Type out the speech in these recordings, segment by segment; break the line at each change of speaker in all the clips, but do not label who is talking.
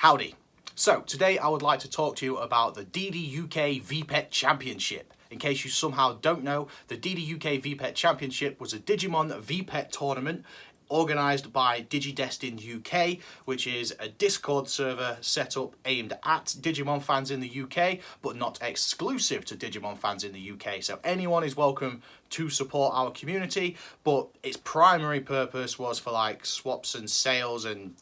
Howdy. So today I would like to talk to you about the DDUK V-PET Championship. In case you somehow don't know, the DDUK V-PET Championship was a Digimon V-PET tournament organised by DigiDestined UK, which is a Discord server set up aimed at Digimon fans in the UK, but not exclusive to Digimon fans in the UK. So anyone is welcome to support our community, but its primary purpose was for like swaps and sales and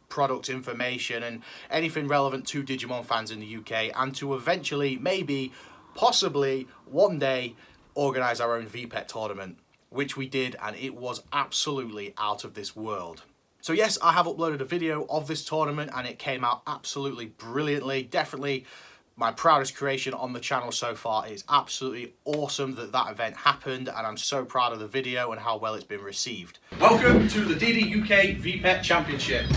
product information and anything relevant to Digimon fans in the UK, and to eventually, maybe, possibly, one day, organise our own V-PET tournament, which we did, and it was absolutely out of this world. So yes, I have uploaded a video of this tournament and it came out absolutely brilliantly. Definitely my proudest creation on the channel so far. It's absolutely awesome that that event happened, and I'm so proud of the video and how well it's been received. Welcome to the DDUK V-PET Championship.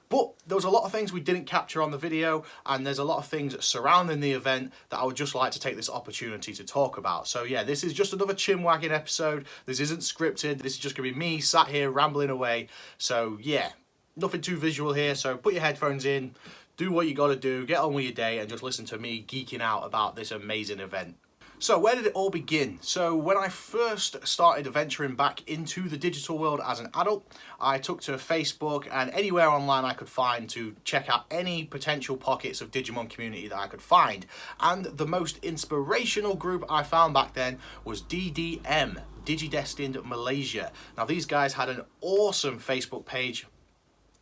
But there was a lot of things we didn't capture on the video, and there's a lot of things surrounding the event that I would just like to take this opportunity to talk about. So yeah, this is just another Chin-Waggin episode. This isn't scripted. This is just gonna be me sat here rambling away. So yeah, nothing too visual here. So put your headphones in, do what you gotta do, get on with your day, and just listen to me geeking out about this amazing event. So where did it all begin? So when I first started venturing back into the digital world as an adult, I took to Facebook and anywhere online I could find to check out any potential pockets of Digimon community that I could find. And the most inspirational group I found back then was DDM, DigiDestined Malaysia. Now these guys had an awesome Facebook page.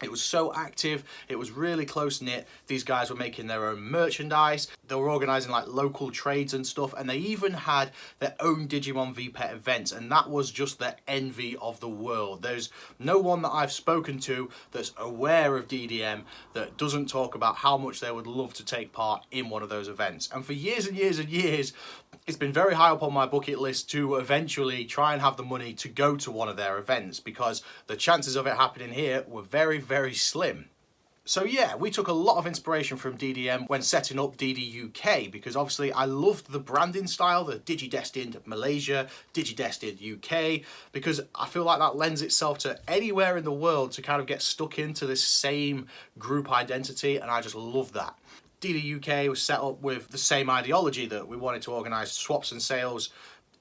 It was so active, it was really close knit. These guys were making their own merchandise, they were organising like local trades and stuff, and they even had their own Digimon V-PET events, and that was just the envy of the world. There's no one that I've spoken to that's aware of DDM that doesn't talk about how much they would love to take part in one of those events. And for years and years and years, it's been very high up on my bucket list to eventually try and have the money to go to one of their events, because the chances of it happening here were very, very slim. So yeah, we took a lot of inspiration from DDM when setting up DDUK, because obviously I loved the branding style, the DigiDestined Malaysia, DigiDestined UK, because I feel like that lends itself to anywhere in the world to kind of get stuck into this same group identity, and I just love that. DDUK was set up with the same ideology, that we wanted to organise swaps and sales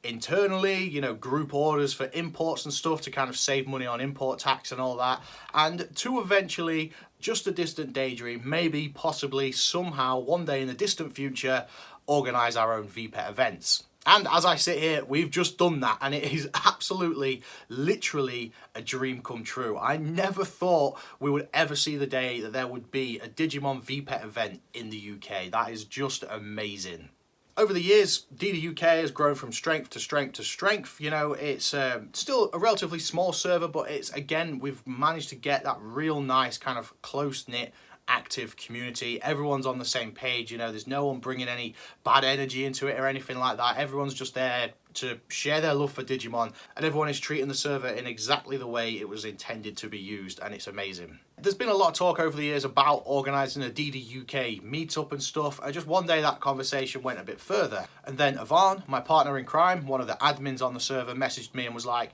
internally, you know, group orders for imports and stuff to kind of save money on import tax and all that, and to eventually, just a distant daydream, maybe, possibly, somehow, one day in the distant future, organise our own V-PET events. And as I sit here, we've just done that, and it is absolutely, literally a dream come true. I never thought we would ever see the day that there would be a Digimon V-PET event in the UK. That is just amazing. Over the years, DDUK has grown from strength to strength to strength. You know, it's still a relatively small server, but it's, again, we've managed to get that real nice kind of close-knit, active community. Everyone's on the same page, you know, there's no one bringing any bad energy into it or anything like that. Everyone's just there to share their love for Digimon, and everyone is treating the server in exactly the way it was intended to be used, and it's amazing. There's been a lot of talk over the years about organising a DDUK meetup and stuff, and just one day that conversation went a bit further, and then Yvonne, my partner in crime, one of the admins on the server, messaged me and was like,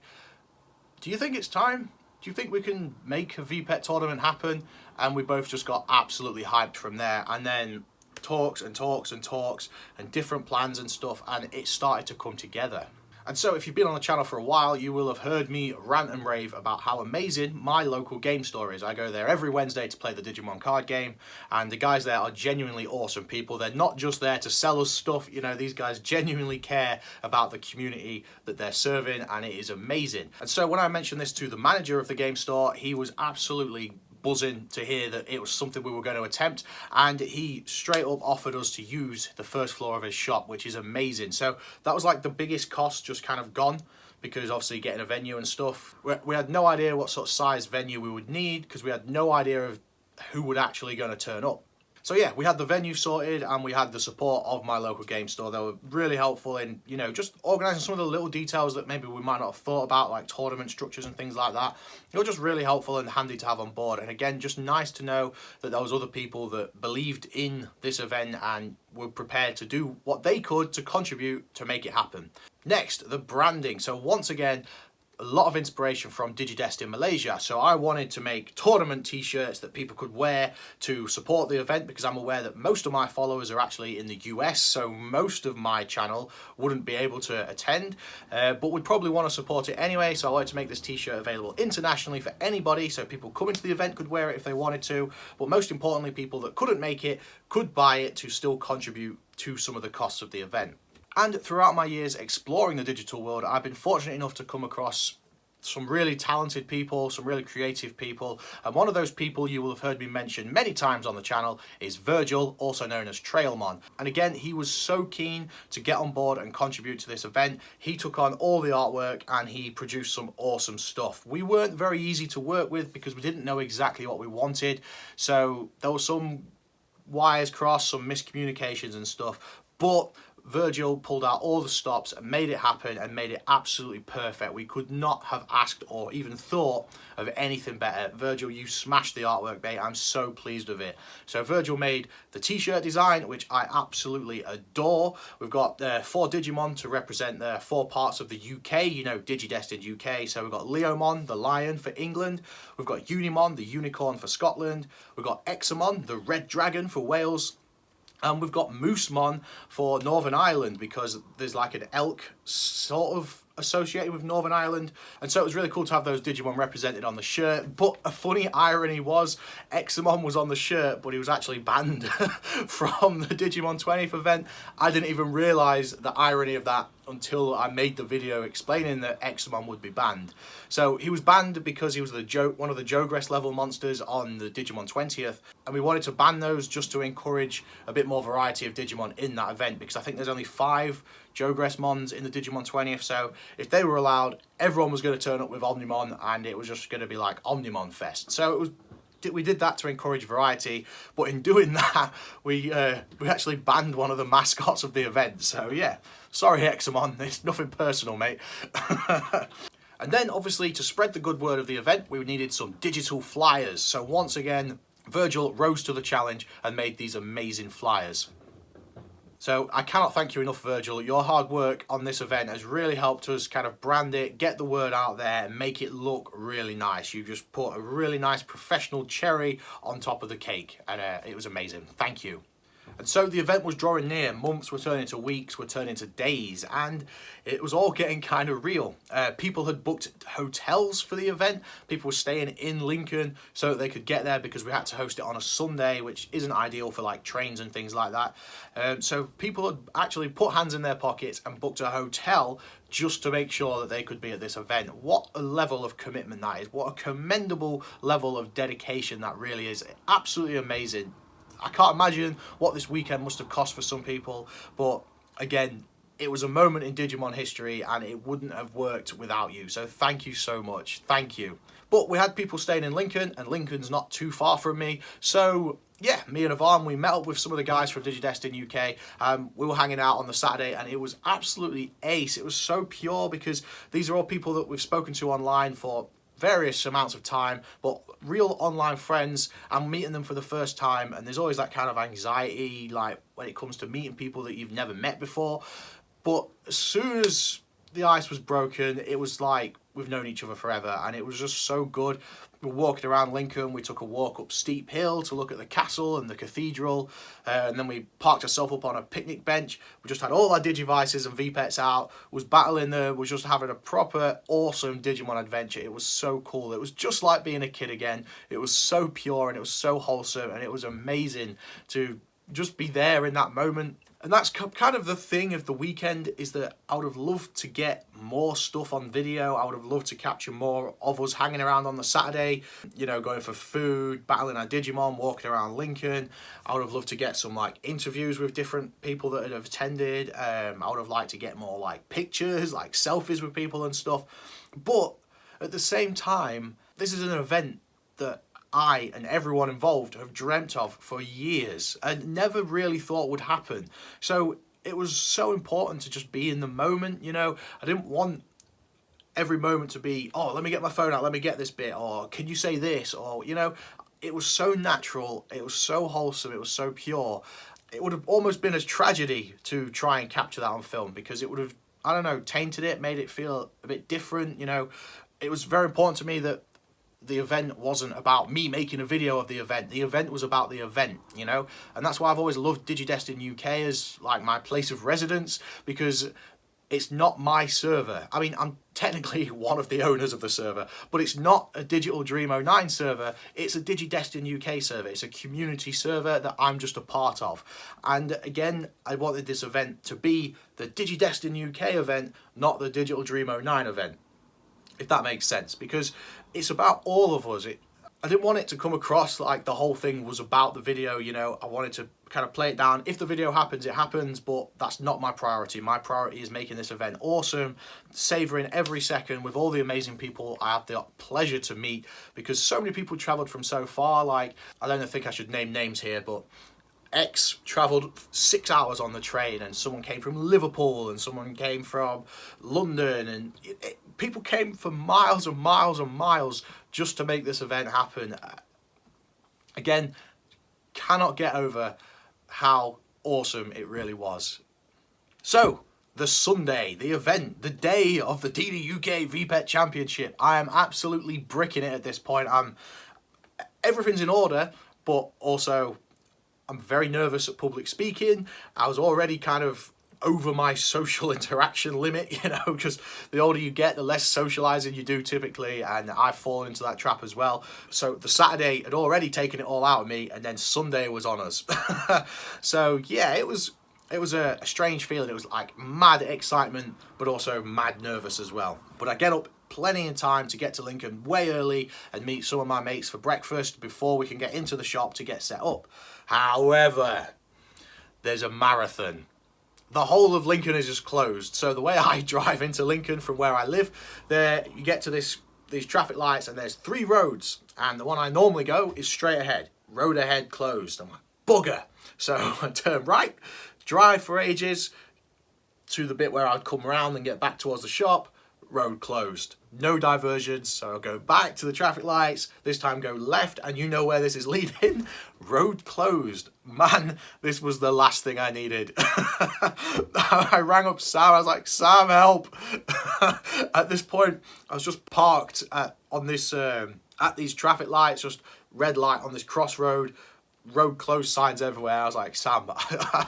do you think it's time? Do you think we can make a V-PET tournament happen? And we both just got absolutely hyped from there. And then talks and talks and talks and different plans and stuff, and it started to come together. And so if you've been on the channel for a while, you will have heard me rant and rave about how amazing my local game store is. I go there every Wednesday to play the Digimon card game, and the guys there are genuinely awesome people. They're not just there to sell us stuff, you know, these guys genuinely care about the community that they're serving, and it is amazing. And so when I mentioned this to the manager of the game store, he was absolutely buzzing to hear that it was something we were going to attempt, and he straight up offered us to use the first floor of his shop, which is amazing. So that was like the biggest cost just kind of gone, because obviously getting a venue and stuff, we had no idea what sort of size venue we would need, because we had no idea of who would actually going to turn up. So yeah, we had the venue sorted, and we had the support of my local game store. They were really helpful in, you know, just organising some of the little details that maybe we might not have thought about, like tournament structures and things like that. They were just really helpful and handy to have on board. And again, just nice to know that there was other people that believed in this event and were prepared to do what they could to contribute to make it happen. Next, the branding. So once again, a lot of inspiration from DigiDestined Malaysia. So I wanted to make tournament t-shirts that people could wear to support the event, because I'm aware that most of my followers are actually in the US, so most of my channel wouldn't be able to attend, but would probably want to support it anyway. So I wanted to make this t-shirt available internationally for anybody, so people coming to the event could wear it if they wanted to, but most importantly, people that couldn't make it could buy it to still contribute to some of the costs of the event. And throughout my years exploring the digital world, I've been fortunate enough to come across some really talented people, some really creative people, and one of those people you will have heard me mention many times on the channel is Virgil, also known as Trailmon. And again, he was so keen to get on board and contribute to this event. He took on all the artwork and he produced some awesome stuff. We weren't very easy to work with because we didn't know exactly what we wanted, so there was some wires crossed, some miscommunications and stuff, but Virgil pulled out all the stops and made it happen and made it absolutely perfect. We could not have asked or even thought of anything better. Virgil, you smashed the artwork, mate. I'm so pleased with it. So Virgil made the t-shirt design, which I absolutely adore. We've got 4 Digimon to represent the 4 parts of the UK, you know, DigiDestined UK. So we've got Leomon, the lion, for England. We've got Unimon, the unicorn, for Scotland. We've got Examon, the red dragon, for Wales. And we've got Moosemon for Northern Ireland, because there's like an elk sort of associated with Northern Ireland, and so it was really cool to have those Digimon represented on the shirt. But a funny irony was Examon was on the shirt, but he was actually banned from the Digimon 20th event. I didn't even realise the irony of that until I made the video explaining that Examon would be banned. So he was banned because he was one of the Jogress level monsters on the Digimon 20th, and we wanted to ban those just to encourage a bit more variety of Digimon in that event, because I think there's only 5 Jogress mons in the Digimon 20th, so if they were allowed, everyone was going to turn up with Omnimon, and it was just going to be like Omnimon Fest. So we did that to encourage variety, but in doing that, we actually banned one of the mascots of the event. So yeah, sorry Examon, it's nothing personal, mate. And then obviously, to spread the good word of the event, we needed some digital flyers. So once again, Virgil rose to the challenge and made these amazing flyers. So I cannot thank you enough, Virgil. Your hard work on this event has really helped us kind of brand it, get the word out there, and make it look really nice. You just put a really nice professional cherry on top of the cake, and it was amazing. Thank you. And so the event was drawing near. Months were turning to weeks, were turning to days, and it was all getting kind of real. People had booked hotels for the event. People were staying in Lincoln so that they could get there, because we had to host it on a Sunday, which isn't ideal for like trains and things like that. So people had actually put hands in their pockets and booked a hotel just to make sure that they could be at this event. What a level of commitment that is. What a commendable level of dedication that really is. Absolutely amazing. I can't imagine what this weekend must have cost for some people, but again, it was a moment in Digimon history and it wouldn't have worked without you. So thank you so much. Thank you. But we had people staying in Lincoln, and Lincoln's not too far from me. So yeah, me and Yvonne, we met up with some of the guys from DigiDestined UK. We were hanging out on the Saturday, and it was absolutely ace. It was so pure, because these are all people that we've spoken to online for various amounts of time, but real online friends. I'm meeting them for the first time, and there's always that kind of anxiety, like when it comes to meeting people that you've never met before. But as soon as the ice was broken, it was like we've known each other forever, and it was just so good. We were walking around Lincoln, we took a walk up Steep Hill to look at the castle and the cathedral, and then we parked ourselves up on a picnic bench. We just had all our Digivices and V-PETs out, was battling there, was just having a proper awesome Digimon adventure. It was so cool. It was just like being a kid again. It was so pure, and it was so wholesome, and it was amazing to just be there in that moment. And that's kind of the thing of the weekend, is that I would have loved to get more stuff on video. I would have loved to capture more of us hanging around on the Saturday, you know, going for food, battling our Digimon, walking around Lincoln. I would have loved to get some like interviews with different people that have attended. I would have liked to get more like pictures, like selfies with people and stuff. But at the same time, this is an event that I and everyone involved have dreamt of for years and never really thought would happen. So it was so important to just be in the moment, you know. I didn't want every moment to be, oh, let me get my phone out, let me get this bit, or can you say this, or, you know. It was so natural, it was so wholesome, it was so pure. It would have almost been a tragedy to try and capture that on film, because it would have I don't know, tainted it, made it feel a bit different, you know. It was very important to me that the event wasn't about me making a video of the event. The event was about the event, you know? And that's why I've always loved DigiDestined UK as like my place of residence, because it's not my server. I mean, I'm technically one of the owners of the server, but it's not a Digital Dream 09 server. It's a DigiDestined UK server. It's a community server that I'm just a part of. And again, I wanted this event to be the DigiDestined UK event, not the Digital Dream 09 event, if that makes sense, because it's about all of us. I didn't want it to come across like the whole thing was about the video, you know. I wanted to kind of play it down. If the video happens, it happens, but that's not my priority. My priority is making this event awesome, savouring every second with all the amazing people I had the pleasure to meet, because so many people travelled from so far. Like, I don't think I should name names here, but X travelled 6 hours on the train, and someone came from Liverpool, and someone came from London, and people came for miles and miles and miles just to make this event happen. Again, cannot get over how awesome it really was. So, the Sunday, the event, the day of the DDUK V-PET Championship. I am absolutely bricking it at this point. Everything's in order, but also I'm very nervous at public speaking. I was already kind of over my social interaction limit, you know, because the older you get, the less socializing you do typically, and I've fallen into that trap as well. So the Saturday had already taken it all out of me, and then Sunday was on us. So yeah, it was a strange feeling. It was like mad excitement, but also mad nervous as well. But I get up plenty of time to get to Lincoln way early and meet some of my mates for breakfast before we can get into the shop to get set up. However, there's a marathon. The whole of Lincoln is just closed. So the way I drive into Lincoln from where I live, there you get to these traffic lights, and there's 3 roads, and the one I normally go is straight ahead. Road ahead closed. I'm like, bugger. So I turn right, drive for ages to the bit where I'd come around and get back towards the shop. Road closed. No diversions, so I'll go back to the traffic lights, this time go left, and you know where this is leading. Road closed. Man, this was the last thing I needed. I rang up Sam, I was like, Sam, help. At this point, I was just parked at these traffic lights, just red light on this crossroad, road closed signs everywhere. I was like, Sam,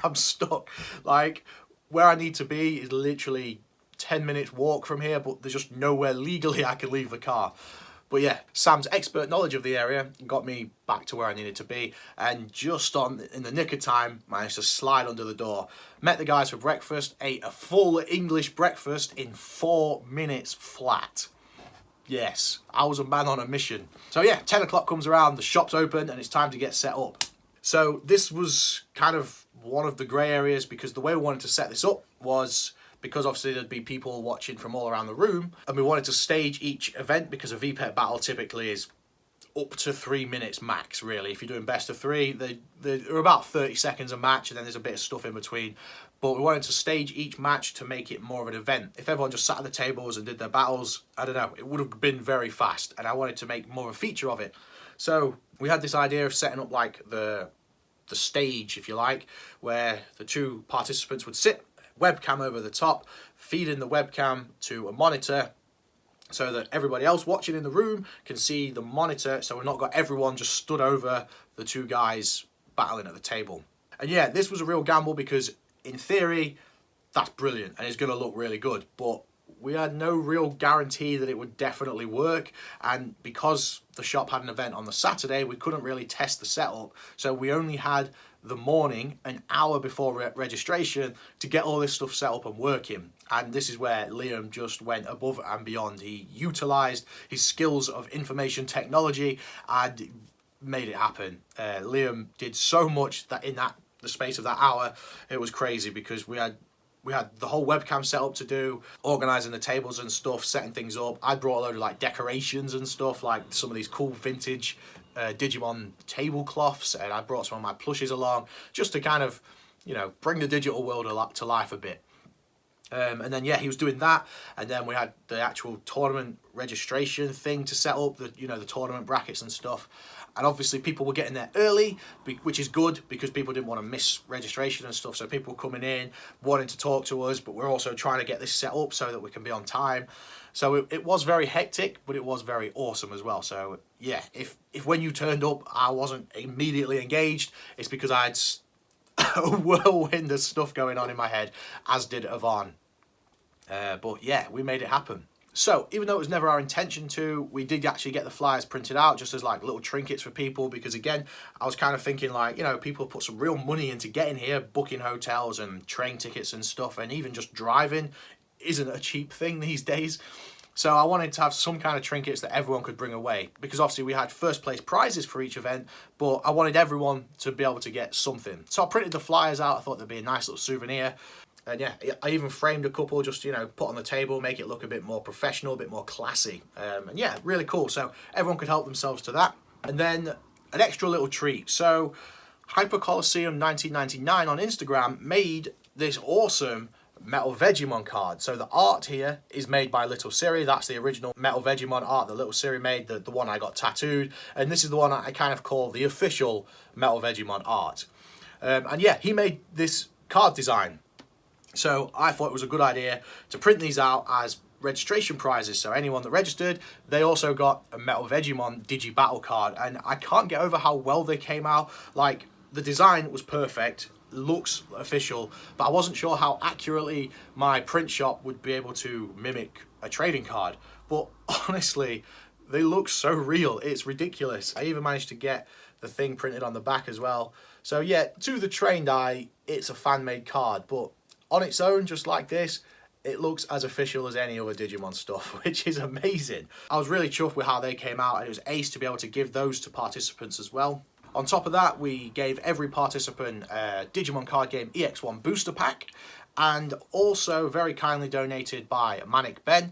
I'm stuck. Like, where I need to be is literally 10 minutes walk from here, but there's just nowhere legally I can leave the car. But yeah, Sam's expert knowledge of the area got me back to where I needed to be, and just in the nick of time, managed to slide under the door. Met the guys for breakfast, ate a full English breakfast in 4 minutes flat. Yes, I was a man on a mission. So yeah, 10 o'clock comes around, the shop's open, and it's time to get set up. So this was kind of one of the grey areas, because the way we wanted to set this up was, because obviously there'd be people watching from all around the room, and we wanted to stage each event, because a V-PET battle typically is up to 3 minutes max, really. If you're doing best of 3, they're about 30 seconds a match, and then there's a bit of stuff in between. But we wanted to stage each match to make it more of an event. If everyone just sat at the tables and did their battles, I don't know, it would have been very fast, and I wanted to make more of a feature of it. So we had this idea of setting up like the stage, if you like, where the 2 participants would sit, webcam over the top, feeding the webcam to a monitor so that everybody else watching in the room can see the monitor, so we've not got everyone just stood over the 2 guys battling at the table. And yeah, this was a real gamble, because in theory that's brilliant and it's going to look really good, but we had no real guarantee that it would definitely work, and because the shop had an event on the Saturday, we couldn't really test the setup, so we only had the morning, an hour before registration, to get all this stuff set up and working. And this is where Liam just went above and beyond. He utilised his skills of information technology and made it happen. Liam did so much that in the space of that hour, it was crazy, because we had the whole webcam set up to do, organising the tables and stuff, setting things up. I brought a load of like decorations and stuff, like some of these cool vintage Digimon tablecloths, and I brought some of my plushies along, just to kind of, you know, bring the digital world to life a bit. And then yeah, he was doing that, and then we had the actual tournament registration thing to set up, the tournament brackets and stuff. And obviously people were getting there early, which is good because people didn't want to miss registration and stuff. So people were coming in, wanting to talk to us, but we're also trying to get this set up so that we can be on time. So it was very hectic, but it was very awesome as well. So yeah, if when you turned up I wasn't immediately engaged, it's because I had a whirlwind of stuff going on in my head, as did Yvonne. But yeah, we made it happen. So even though it was never our intention to, we did actually get the flyers printed out just as like little trinkets for people, because again, I was kind of thinking like, people put some real money into getting here, booking hotels and train tickets and stuff, and even just driving isn't a cheap thing these days. So I wanted to have some kind of trinkets that everyone could bring away, because obviously we had first place prizes for each event, but I wanted everyone to be able to get something. So I printed the flyers out. I thought they'd be a nice little souvenir. And yeah, I even framed a couple just, put on the table, make it look a bit more professional, a bit more classy. And yeah, really cool. So everyone could help themselves to that. And then an extra little treat. So Hyper Coliseum 1999 on Instagram made this awesome MetalVegiemon card. So the art here is made by Little Siri. That's the original MetalVegiemon art that Little Siri made, the one I got tattooed. And this is the one I kind of call the official MetalVegiemon art. And yeah, he made this card design. So I thought it was a good idea to print these out as registration prizes. So anyone that registered, they also got a MetalVegiemon Digi Battle card. And I can't get over how well they came out. Like, the design was perfect, looks official, but I wasn't sure how accurately my print shop would be able to mimic a trading card. But honestly, they look so real, it's ridiculous. I even managed to get the thing printed on the back as well. So yeah, to the trained eye, it's a fan-made card, but on its own, just like this, it looks as official as any other Digimon stuff, which is amazing. I was really chuffed with how they came out, and it was ace to be able to give those to participants as well. On top of that, we gave every participant a Digimon card game EX1 booster pack, and also very kindly donated by Manic Ben,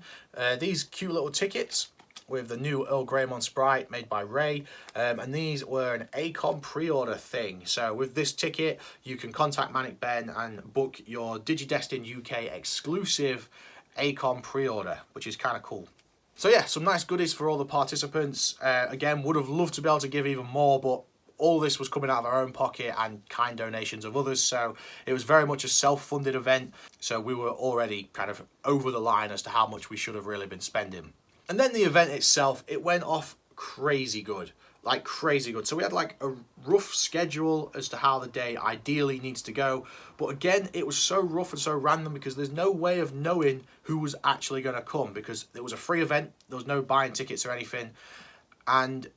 these cute little tickets with the new Earl Greymon sprite made by Ray, and these were an ACOM pre-order thing. So with this ticket, you can contact Manic Ben and book your DigiDestined UK exclusive ACOM pre-order, which is kind of cool. So yeah, some nice goodies for all the participants. Again, would have loved to be able to give even more, but all this was coming out of our own pocket and kind donations of others, so it was very much a self-funded event, so we were already kind of over the line as to how much we should have really been spending. And then the event itself, it went off crazy good, like crazy good. So we had like a rough schedule as to how the day ideally needs to go, but again, it was so rough and so random because there's no way of knowing who was actually going to come, because it was a free event, there was no buying tickets or anything, and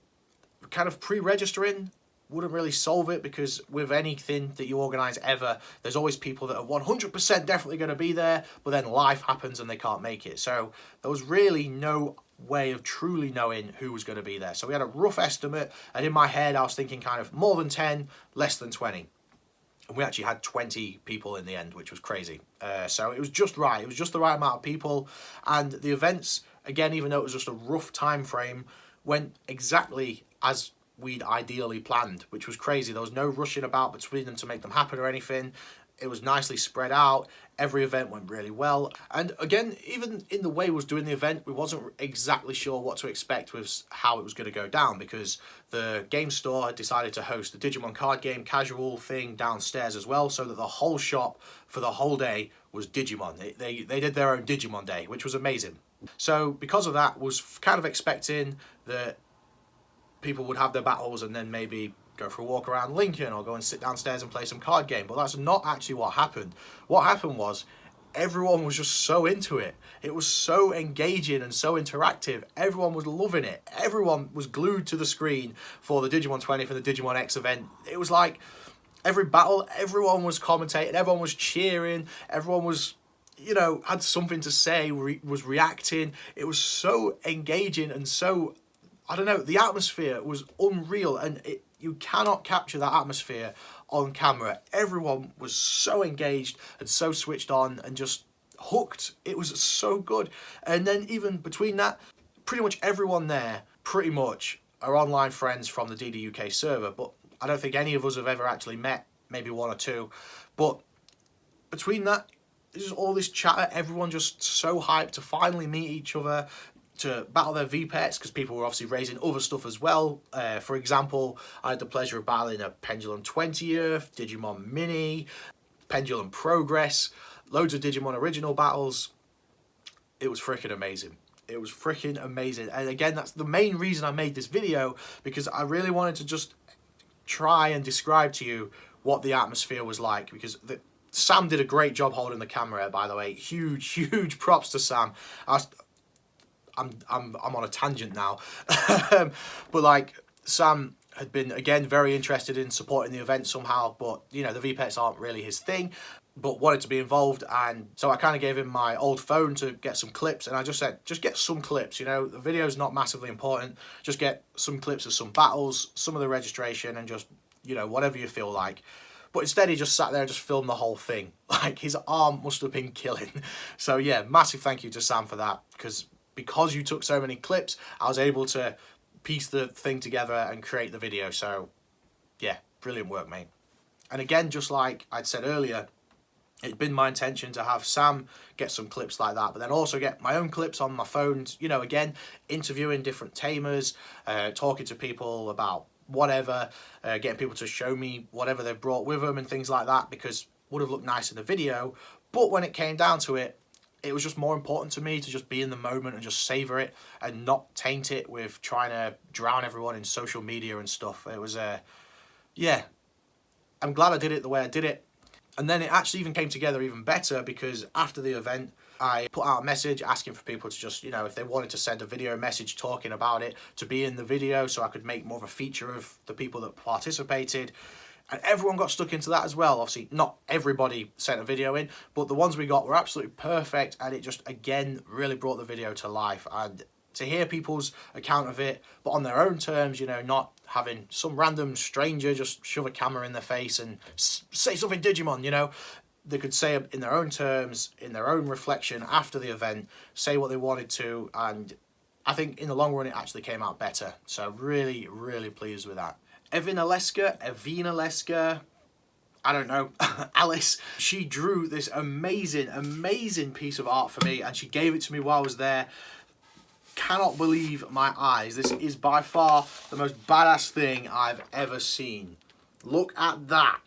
kind of pre-registering wouldn't really solve it, because with anything that you organise ever, there's always people that are 100% definitely going to be there, but then life happens and they can't make it. So there was really no way of truly knowing who was going to be there. So we had a rough estimate, and in my head I was thinking kind of more than 10, less than 20. And we actually had 20 people in the end, which was crazy. So it was just right. It was just the right amount of people. And the events, again, even though it was just a rough time frame, went exactly as we'd ideally planned, which was crazy. There was no rushing about between them to make them happen or anything. It was nicely spread out. Every event went really well. And again, even in the way we was doing the event, we wasn't exactly sure what to expect with how it was going to go down, because the game store had decided to host the Digimon card game casual thing downstairs as well, so that the whole shop for the whole day was Digimon. They did their own Digimon day, which was amazing. So because of that, was kind of expecting that people would have their battles and then maybe go for a walk around Lincoln or go and sit downstairs and play some card game, but that's not actually what happened. What happened was everyone was just so into it. It was so engaging and so interactive. Everyone was loving it. Everyone was glued to the screen for the Digimon 20 for the Digimon X event. It was like every battle, everyone was commentating, everyone was cheering, everyone was, had something to say, was reacting. It was so engaging and so, I don't know, the atmosphere was unreal, and you cannot capture that atmosphere on camera. Everyone was so engaged and so switched on and just hooked. It was so good. And then even between that, pretty much everyone there pretty much are online friends from the DDUK server, but I don't think any of us have ever actually met, maybe one or two. But between that, just all this chatter, everyone just so hyped to finally meet each other, to battle their V-Pets, because people were obviously raising other stuff as well. For example, I had the pleasure of battling a Pendulum 20th, Digimon Mini, Pendulum Progress, loads of Digimon original battles. It was freaking amazing. It was freaking amazing. And again, that's the main reason I made this video, because I really wanted to just try and describe to you what the atmosphere was like, because Sam did a great job holding the camera, by the way. Huge props to Sam. I'm on a tangent now. But like, Sam had been, again, very interested in supporting the event somehow, but you know, the V-Pets aren't really his thing, but wanted to be involved. And so I kind of gave him my old phone to get some clips, and I just said, just get some clips, you know, the video's not massively important, just get some clips of some battles, some of the registration, and just, you know, whatever you feel like. But instead he just sat there and just filmed the whole thing. Like, his arm must have been killing. So yeah, massive thank you to Sam for that, because you took so many clips, I was able to piece the thing together and create the video. So yeah, brilliant work, mate. And again, just like I'd said earlier, it'd been my intention to have Sam get some clips like that, but then also get my own clips on my phone, you know, again, interviewing different tamers, talking to people about whatever, getting people to show me whatever they've brought with them and things like that, because would have looked nice in the video. But when it came down to it, it was just more important to me to just be in the moment and just savor it and not taint it with trying to drown everyone in social media and stuff. It was, yeah, I'm glad I did it the way I did it. And then it actually even came together even better, because after the event, I put out a message asking for people to just, you know, if they wanted to send a video message talking about it, to be in the video so I could make more of a feature of the people that participated. And everyone got stuck into that as well. Obviously, not everybody sent a video in, but the ones we got were absolutely perfect, and it just, again, really brought the video to life. And to hear people's account of it, but on their own terms, you know, not having some random stranger just shove a camera in their face and say something Digimon, you know. They could say it in their own terms, in their own reflection after the event, say what they wanted to, and I think in the long run it actually came out better. So really, really pleased with that. Evina Leska, I don't know, Alice, she drew this amazing piece of art for me, and she gave it to me while I was there. Cannot believe my eyes. This is by far the most badass thing I've ever seen. Look at that.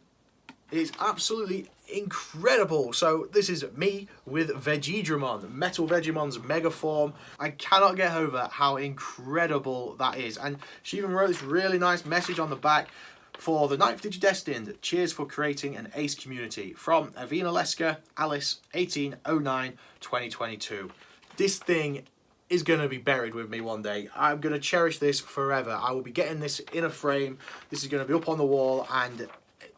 It's absolutely incredible. So this is me with Vegiedramon, MetalVegiemon's mega form. I cannot get over how incredible that is. And she even wrote this really nice message on the back: for the 9th DigiDestined, cheers for creating an ace community. From Evina Leska, Alice, 18/09/2022. This thing is going to be buried with me one day. I'm going to cherish this forever. I will be getting this in a frame. This is going to be up on the wall, and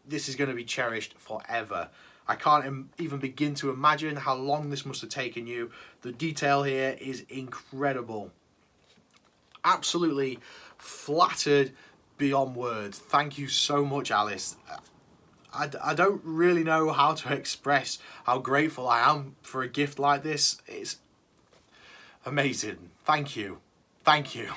this is going to be cherished forever. I can't even begin to imagine how long this must have taken you. The detail here is incredible. Absolutely flattered beyond words. Thank you so much, Alice. I don't really know how to express how grateful I am for a gift like this. It's amazing. Thank you. Thank you.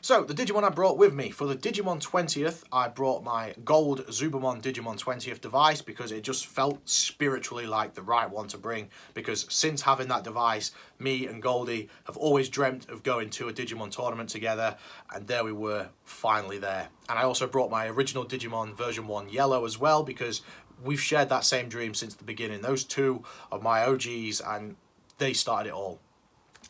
So, the Digimon I brought with me. For the Digimon 20th, I brought my gold Zubamon Digimon 20th device, because it just felt spiritually like the right one to bring, because since having that device, me and Goldie have always dreamt of going to a Digimon tournament together, and there we were, finally there. And I also brought my original Digimon version 1 yellow as well, because we've shared that same dream since the beginning. Those two are my OGs, and they started it all.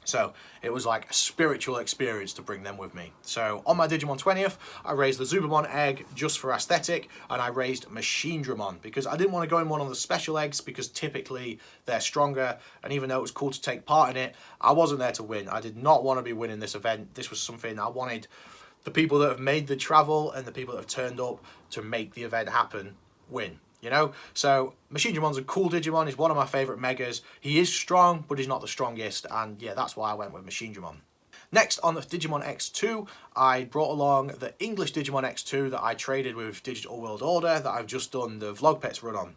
So it was like a spiritual experience to bring them with me. So on my Digimon 20th, I raised the Zubamon egg just for aesthetic, and I raised Machinedramon because I didn't want to go in one of the special eggs, because typically they're stronger, and even though it was cool to take part in it, I wasn't there to win. I did not want to be winning this event. This was something I wanted the people that have made the travel and the people that have turned up to make the event happen win. You know, so Machinedramon's a cool Digimon. He's one of my favourite megas. He is strong, but he's not the strongest, and yeah, that's why I went with Machinedramon. Next, on the Digimon X2, I brought along the English Digimon X2 that I traded with Digital World Order, that I've just done the Vlogpets run on.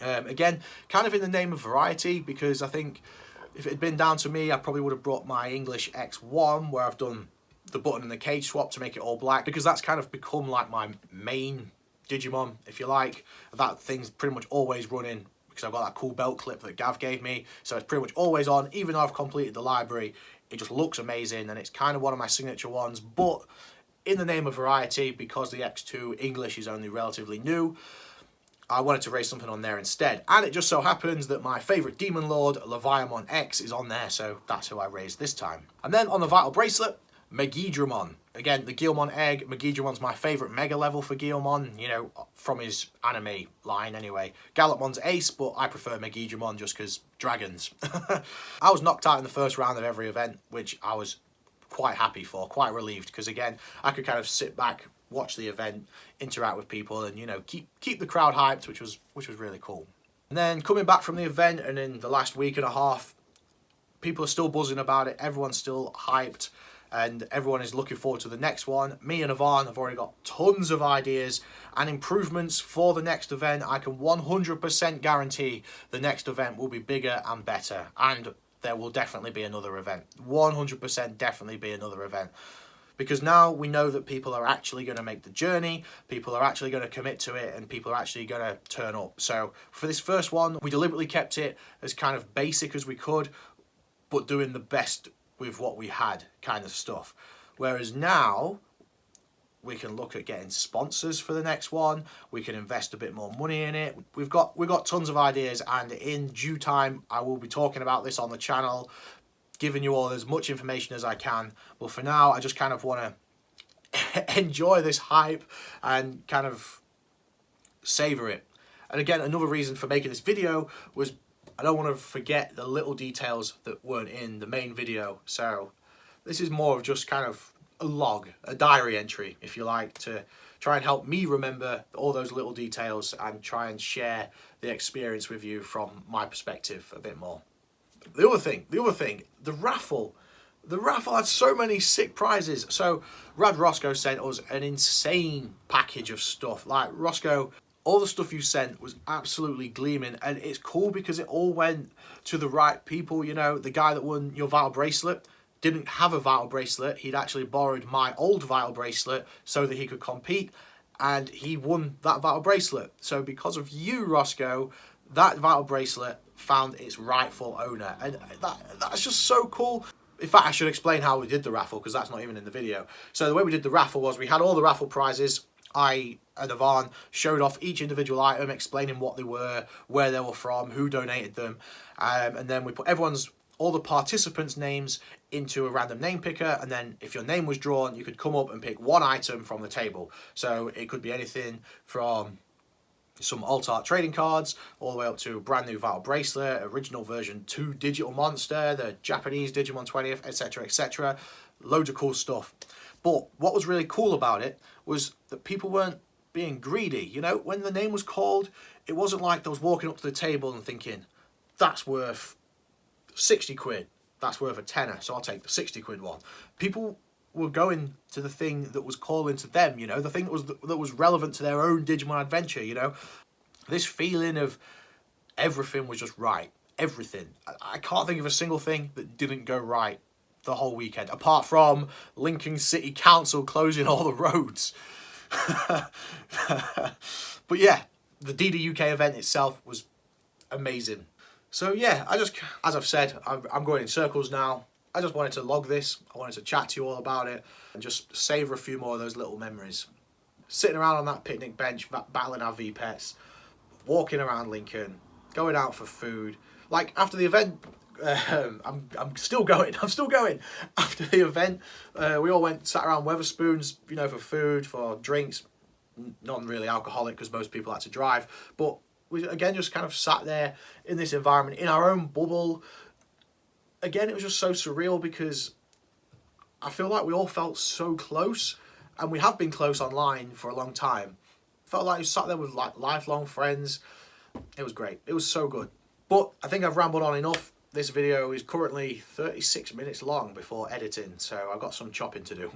Again, kind of in the name of variety, because I think if it had been down to me, I probably would have brought my English X1, where I've done the button and the cage swap to make it all black, because that's kind of become like my main Digimon, if you like. That thing's pretty much always running, because I've got that cool belt clip that Gav gave me, so it's pretty much always on. Even though I've completed the library, it just looks amazing, and it's kind of one of my signature ones. But in the name of variety, because the X2 English is only relatively new, I wanted to raise something on there instead. And it just so happens that my favourite Demon Lord, Leviamon X, is on there, so that's who I raised this time. And then on the Vital Bracelet, MetalVegiemon. Again, the Guilmon egg. MetalVegemon's my favourite mega level for Guilmon, you know, from his anime line anyway. Gallopmon's ace, but I prefer MetalVegemon just because dragons. I was knocked out in the first round of every event, which I was quite happy for, quite relieved, because again, I could kind of sit back, watch the event, interact with people, and, you know, keep the crowd hyped, which was really cool. And then coming back from the event, and in the last week and a half, people are still buzzing about it, everyone's still hyped, and everyone is looking forward to the next one. Me and Yvonne have already got tons of ideas and improvements for the next event. I can 100% guarantee the next event will be bigger and better, and there will definitely be another event. 100% definitely be another event. Because now we know that people are actually going to make the journey, people are actually going to commit to it, and people are actually going to turn up. So for this first one, we deliberately kept it as kind of basic as we could, but doing the best with what we had kind of stuff. Whereas now, we can look at getting sponsors for the next one, we can invest a bit more money in it. We've got tons of ideas, and in due time, I will be talking about this on the channel, giving you all as much information as I can. But for now, I just kind of want to enjoy this hype and kind of savor it. And again, another reason for making this video was I don't want to forget the little details that weren't in the main video. So this is more of just kind of a log, a diary entry, if you like, to try and help me remember all those little details and try and share the experience with you from my perspective a bit more. The other thing, the raffle had so many sick prizes. So Rad Roscoe sent us an insane package of stuff. Like, Roscoe, all the stuff you sent was absolutely gleaming, and it's cool because it all went to the right people. You know, the guy that won your Vital Bracelet didn't have a Vital Bracelet. He'd actually borrowed my old Vital Bracelet so that he could compete, and he won that Vital Bracelet. So because of you, Roscoe, that Vital Bracelet found its rightful owner, and that's just so cool. In fact, I should explain how we did the raffle, because that's not even in the video. So the way we did the raffle was we had all the raffle prizes. I and Yvonne showed off each individual item, explaining what they were, where they were from, who donated them, and then we put all the participants' names into a random name picker, and then if your name was drawn, you could come up and pick one item from the table. So it could be anything from some alt art trading cards all the way up to a brand new Vital Bracelet, original version 2 digital monster, the Japanese Digimon 20th, etc, etc. Loads of cool stuff. But what was really cool about it was that people weren't being greedy. You know, when the name was called, it wasn't like I was walking up to the table and thinking, that's worth 60 quid, that's worth a tenner, so I'll take the 60 quid one. People were going to the thing that was calling to them, you know, the thing that was relevant to their own Digimon adventure, you know. This feeling of everything was just right. Everything. I can't think of a single thing that didn't go right the whole weekend, apart from Lincoln City Council closing all the roads. But yeah, the DDUK event itself was amazing. So yeah, as I've said, I'm going in circles now. I just wanted to log this, I wanted to chat to you all about it, and just savour a few more of those little memories. Sitting around on that picnic bench, battling our V-Pets, walking around Lincoln, going out for food. Like, after the event, I'm still going. After the event, we all sat around Weatherspoons, you know, for food, for drinks. Not really alcoholic, because most people had to drive. But we, again, just kind of sat there in this environment, in our own bubble. Again, it was just so surreal, because I feel like we all felt so close, and we have been close online for a long time. Felt like we sat there with like lifelong friends. It was great. It was so good. But I think I've rambled on enough. This video is currently 36 minutes long before editing, so I've got some chopping to do.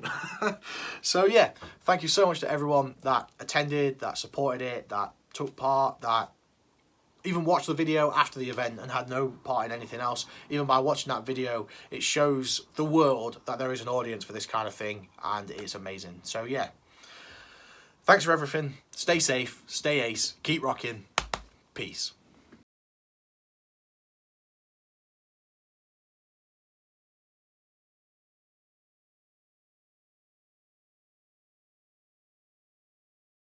So yeah, thank you so much to everyone that attended, that supported it, that took part, that even watched the video after the event and had no part in anything else. Even by watching that video, it shows the world that there is an audience for this kind of thing, and it's amazing. So yeah, thanks for everything. Stay safe, stay ace, keep rocking. Peace.